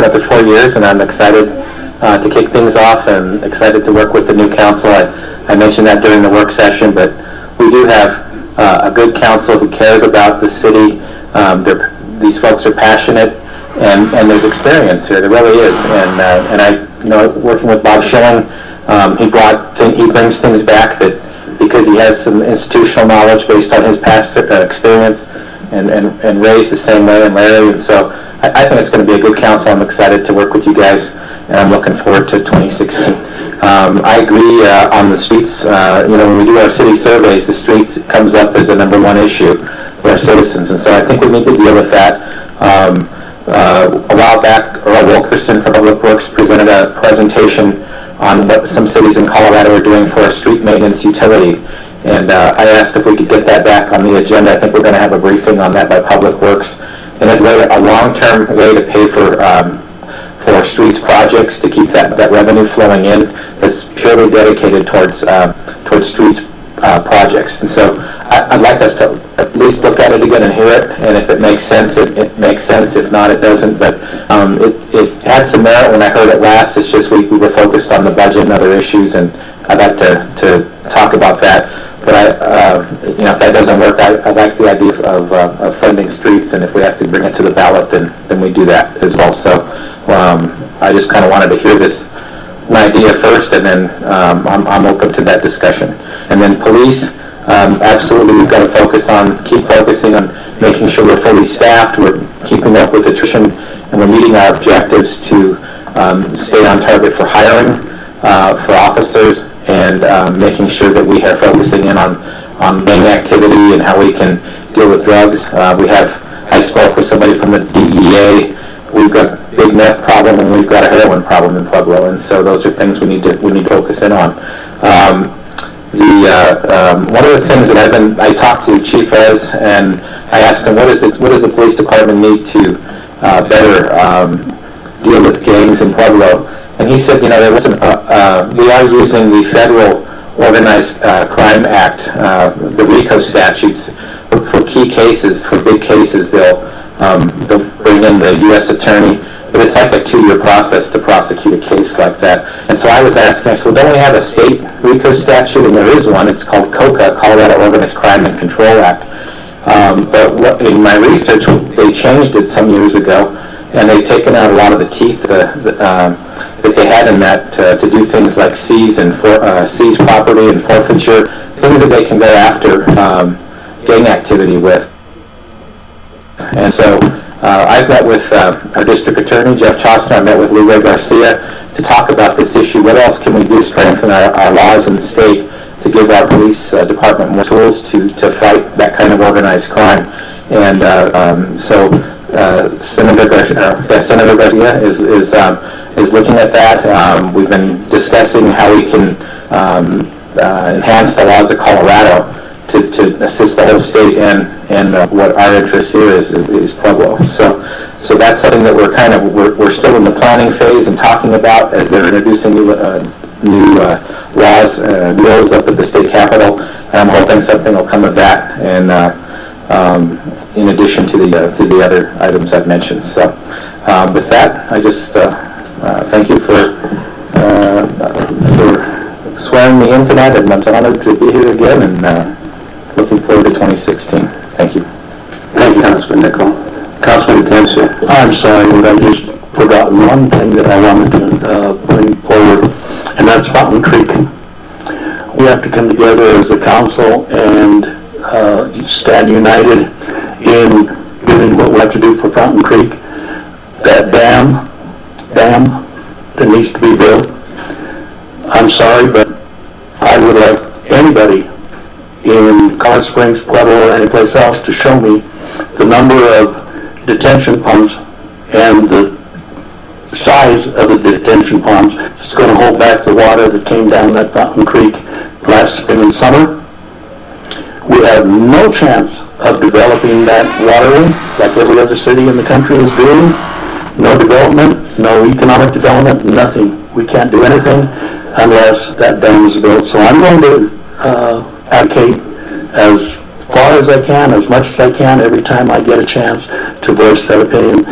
another 4 years, and I'm excited to kick things off and excited to work with the new council. I mentioned that during the work session, but we do have a good council who cares about the city. These folks are passionate, and there's experience here. There really is. And I, working with Bob Schilling, he brings things back that because he has some institutional knowledge based on his past experience, and Ray's the same way, and Larry. And so I think it's going to be a good council. I'm excited to work with you guys, and I'm looking forward to 2016. I agree on the streets. When we do our city surveys, the streets comes up as a #1 issue for our citizens, and so I think we need to deal with that. A while back, Earl Wilkerson from Public Works presented a presentation on what some cities in Colorado are doing for a street maintenance utility, and I asked if we could get that back on the agenda. I think we're going to have a briefing on that by Public Works, and it's a long-term way to pay for streets projects, to keep that revenue flowing in that's purely dedicated towards streets projects. And so I'd like us to at least look at it again and hear it, and if it makes sense, it makes sense. If not, it doesn't. But it had some merit when I heard it last. It's just we were focused on the budget and other issues, and I'd like to talk about that. But if that doesn't work, I like the idea of funding streets, and if we have to bring it to the ballot, then we do that as well. So I just kind of wanted to hear my idea first, and then I'm open to that discussion. And then police, absolutely, we've got to keep focusing on making sure we're fully staffed, we're keeping up with attrition, and we're meeting our objectives to stay on target for hiring for officers, and making sure that we are focusing in on gang activity and how we can deal with drugs. I spoke with somebody from the DEA. We've got a big meth problem, and we've got a heroin problem in Pueblo, and so those are things we need to focus in on. One of the things that I talked to Chief Ez, and I asked him, what does the police department need to better deal with gangs in Pueblo? And he said, there wasn't. We are using the federal Organized Crime Act, the RICO statutes, for key cases, for big cases. They'll bring in the U.S. attorney, but it's like a 2-year process to prosecute a case like that. And so I was asking, I said, well, don't we have a state RICO statute? And there is one. It's called COCA, Colorado Organized Crime and Control Act. But in my research, they changed it some years ago, and they've taken out a lot of the teeth that they had in that to do things like seize property and forfeiture, things that they can go after gang activity with. And so I've met with our district attorney, Jeff Chostner. I met with Luis Garcia to talk about this issue. What else can we do to strengthen our laws in the state to give our police department more tools to fight that kind of organized crime? And Senator Garcia is looking at that. We've been discussing how we can enhance the laws of Colorado to assist the whole state, and what our interest here is Pueblo. So that's something that we're still in the planning phase and talking about as they're introducing new laws, bills up at the state capitol. And I'm hoping something will come of that, and in addition to the other items I've mentioned. So with that, I just thank you for swearing me in tonight, and I'm honored to be here again, and looking forward to 2016. Thank you. Thank you, Councilman Nicol. Councilman Tensia. I'm sorry, but I just forgot one thing that I wanted to bring forward, and that's Fountain Creek. We have to come together as a council and stand united in doing what we have to do for Fountain Creek. That dam that needs to be built. I'm sorry, but I would like anybody in College Springs, Pueblo, or anyplace else to show me the number of detention ponds and the size of the detention ponds that's going to hold back the water that came down that Fountain Creek last spring and summer. We have no chance of developing that waterway like every other city in the country is doing. No development, no economic development, nothing. We can't do anything unless that dam is built. So I'm going to advocate as far as I can, as much as I can, every time I get a chance to voice that opinion.